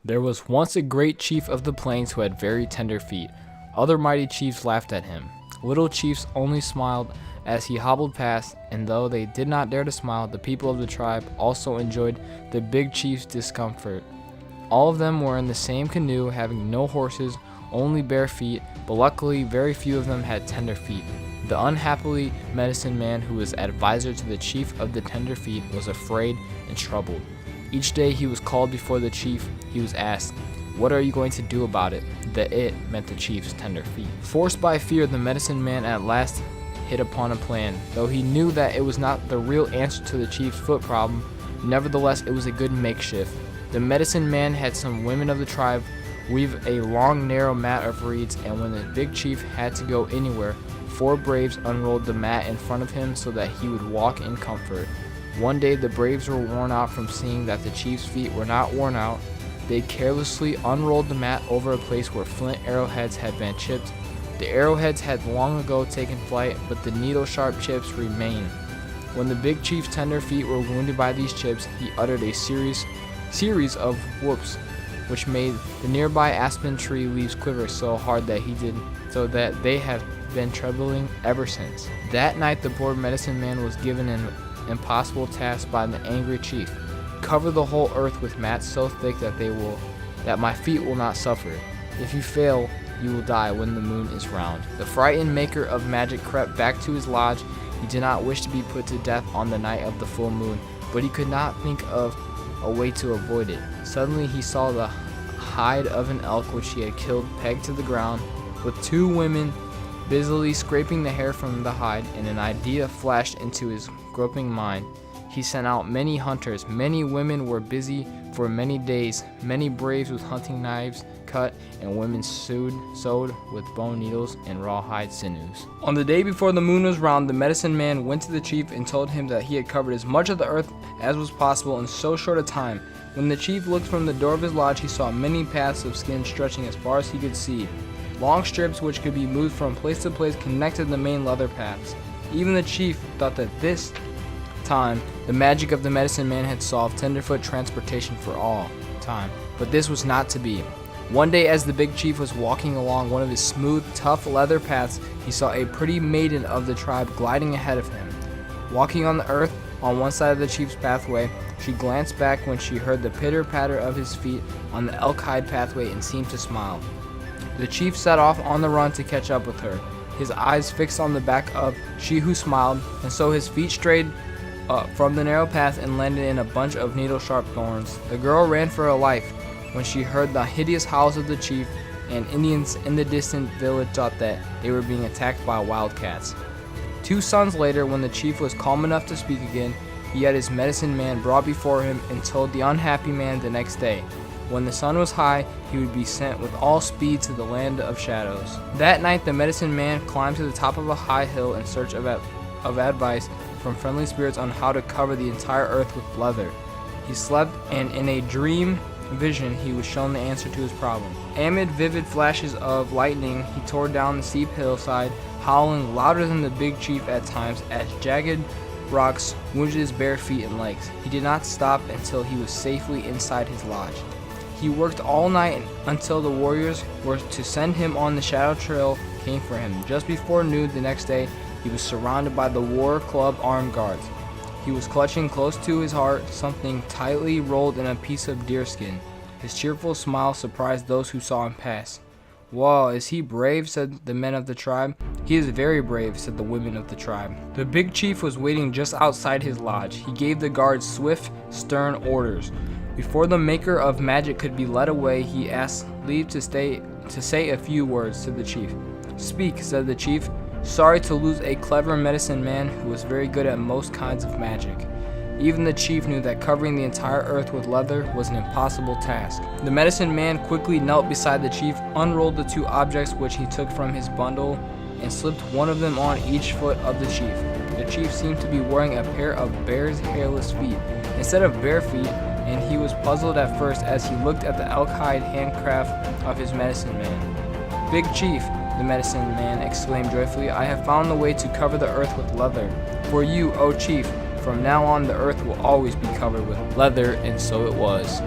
There was once a great chief of the plains who had very tender feet. Other mighty chiefs laughed at him. Little chiefs only smiled as he hobbled past, and though they did not dare to smile, the people of the tribe also enjoyed the big chief's discomfort. All of them were in the same canoe, having no horses, only bare feet, but luckily very few of them had tender feet. The unhappy medicine man, who was advisor to the chief of the tender feet, was afraid and troubled. Each day he was called before the chief. He was asked, "What are you going to do about it?" The "it" meant the chief's tender feet. Forced by fear, the medicine man at last hit upon a plan. Though he knew that it was not the real answer to the chief's foot problem, nevertheless it was a good makeshift. The medicine man had some women of the tribe weave a long narrow mat of reeds, and when the big chief had to go anywhere, 4 braves unrolled the mat in front of him so that he would walk in comfort. One day the braves were worn out from seeing that the chief's feet were not worn out. They carelessly unrolled the mat over a place where flint arrowheads had been chipped. The arrowheads had long ago taken flight, but the needle-sharp chips remained. When the big chief's tender feet were wounded by these chips, he uttered a series of whoops, which made the nearby aspen tree leaves quiver so hard that they have been trembling ever since. That night the poor medicine man was given an impossible task by the angry chief. "Cover the whole earth with mats so thick that my feet will not suffer. If you fail, you will die when the moon is round." The frightened maker of magic crept back to his lodge. He did not wish to be put to death on the night of the full moon, but he could not think of a way to avoid it. Suddenly he saw the hide of an elk which he had killed pegged to the ground, with 2 women busily scraping the hair from the hide, and an idea flashed into his groping mind. He sent out many hunters. Many women were busy for many days. Many braves with hunting knives cut, and women sewed with bone needles and rawhide sinews. On the day before the moon was round, the medicine man went to the chief and told him that he had covered as much of the earth as was possible in so short a time. When the chief looked from the door of his lodge, he saw many paths of skin stretching as far as he could see. Long strips which could be moved from place to place connected the main leather paths. Even the chief thought that this time the magic of the medicine man had solved tenderfoot transportation for all time, but this was not to be. One day as the big chief was walking along one of his smooth, tough leather paths, he saw a pretty maiden of the tribe gliding ahead of him. Walking on the earth on one side of the chief's pathway, she glanced back when she heard the pitter-patter of his feet on the elk-hide pathway and seemed to smile. The chief set off on the run to catch up with her, his eyes fixed on the back of she who smiled, and so his feet strayed from the narrow path and landed in a bunch of needle-sharp thorns. The girl ran for her life when she heard the hideous howls of the chief, and Indians in the distant village thought that they were being attacked by wildcats. 2 suns later, when the chief was calm enough to speak again, he had his medicine man brought before him and told the unhappy man the next day, when the sun was high, he would be sent with all speed to the land of shadows. That night the medicine man climbed to the top of a high hill in search of advice from friendly spirits on how to cover the entire earth with leather. He slept, and in a dream vision he was shown the answer to his problem. Amid vivid flashes of lightning, he tore down the steep hillside, howling louder than the big chief at times as jagged rocks wounded his bare feet and legs. He did not stop until he was safely inside his lodge. He worked all night until the warriors were to send him on the shadow trail came for him. Just before noon the next day, he was surrounded by the war club armed guards. He was clutching close to his heart something tightly rolled in a piece of deerskin. His cheerful smile surprised those who saw him pass. "Whoa, is he brave?" said the men of the tribe. "He is very brave," said the women of the tribe. The big chief was waiting just outside his lodge. He gave the guards swift, stern orders. Before the maker of magic could be led away, he asked leave to say a few words to the chief. "Speak," said the chief. Sorry to lose a clever medicine man who was very good at most kinds of magic. Even the chief knew that covering the entire earth with leather was an impossible task. The medicine man quickly knelt beside the chief, unrolled the 2 objects which he took from his bundle, and slipped one of them on each foot of the chief. The chief seemed to be wearing a pair of bear's hairless feet instead of bare feet, and he was puzzled at first as he looked at the elk-hide handcraft of his medicine man. "Big chief," the medicine man exclaimed joyfully, "I have found the way to cover the earth with leather. For you, O chief, from now on the earth will always be covered with leather," and so it was.